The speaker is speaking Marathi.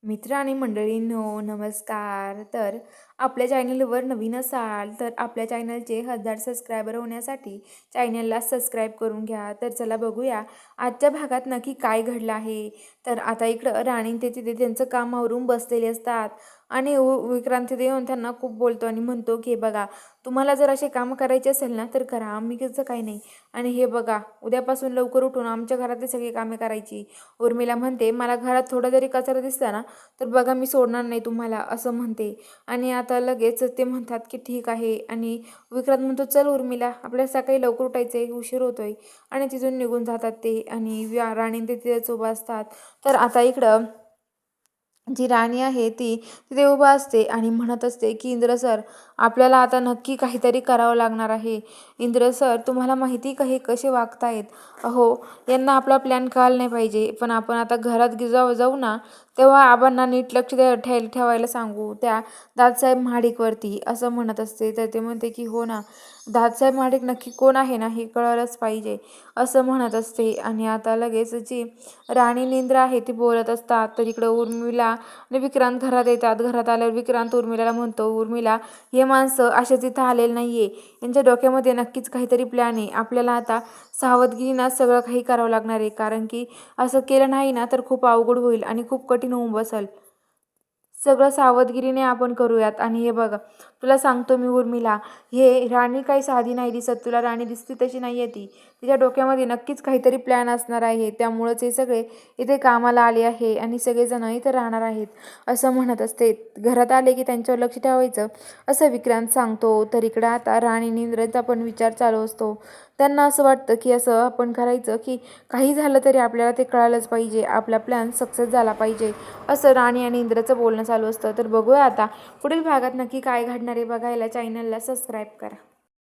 मित्र आणि मंडळींनो नमस्कार. तर आपल्या चॅनलवर नवीन असाल तर आपल्या चॅनलचे 1000 सबस्क्रायबर होण्यासाठी चॅनलला सबस्क्राईब करून घ्या. तर चला बघूया आजच्या भागात नक्की काय घडलं आहे. तर आता इकडं राणी ते तिथे त्यांचं काम आवरून बसलेले असतात आणि विक्रांत तिथे येऊन त्यांना खूप बोलतो आणि म्हणतो की बघा, तुम्हाला जर असे काम करायचे असेल ना तर करा, आम्ही कसं काही नाही. आणि हे बघा, उद्यापासून लवकर उठून आमच्या घरातली सगळी कामे करायची. उर्मिला म्हणते, मला घरात थोडा जरी कचरा दिसला ना तर बघा मी सोडणार नाही तुम्हाला, असं म्हणते. आणि आता लगेच ते म्हणतात की ठीक आहे. आणि विक्रांत म्हणतो, चल उर्मिला, आपल्याला सकाळी लवकर उठायचं आहे, उशीर होतोय. आणि तिथून निघून जातात ते. आणि राणी ते तिथेच उभं असतात. तर आता इकडं जी राणी आहे ती तिथे उभा असते आणि म्हणत असते की इंद्र सर, आपल्याला आता नक्की काहीतरी करावं लागणार आहे. इंद्र सर, तुम्हाला माहिती का हे कसे वागतायत? अहो, यांना आपला प्लॅन कळायला नाही पाहिजे. पण आपण आता घरात जाऊ जाऊ ना, तेव्हा आबांना नीट लक्ष ठेवायला सांगू त्या दादासाहेब महाडिकवरती, असं म्हणत असते. तर ते म्हणते की हो ना, दादासाहेब महाडिक नक्की कोण आहे ना हे कळलंच पाहिजे, असं म्हणत असते. आणि आता लगेच जी राणी निंद्र आहे ती बोलत असतात. तर इकडं उर्मिला आणि विक्रांत घरात येतात. घरात आल्यावर विक्रांत उर्मिलाला म्हणतो, उर्मिला, हे माणसं असेच इथं आलेले नाहीये, यांच्या डोक्यामध्ये नक्कीच काहीतरी प्लॅन आहे. आपल्याला आता सावधगिरीनं सगळं काही करावं लागणार आहे, कारण की असं केलं नाही ना तर खूप अवघड होईल आणि खूप कठीण होऊन बसेल. सगळं सावधगिरीने आपण करूयात. आणि हे बघा, तुला सांगतो मी उर्मिला, हे राणी काही साधी नाही दिसत, तुला राणी दिसती तशी नाही आहे ती. तिच्या डोक्यामध्ये नक्कीच काहीतरी प्लॅन असणार आहे, त्यामुळंच हे सगळे इथे कामाला आले आहे आणि सगळेजण इथे राहणार आहेत, असं म्हणत असते. घरात आले की त्यांच्यावर लक्ष ठेवायचं, असं विक्रांत सांगतो. तर इकडं आता राणी इंद्रचा पण विचार चालू असतो. त्यांना असं वाटतं की असं आपण करायचं की काही झालं तरी आपल्याला ते कळायलाच पाहिजे, आपला प्लॅन सक्सेस झाला पाहिजे, असं राणी आणि इंद्रचं बोलणं चालू असतं. तर बघूया आता पुढील भागात नक्की काय घडणार आहे. बघायला चॅनलला सबस्क्राईब करा.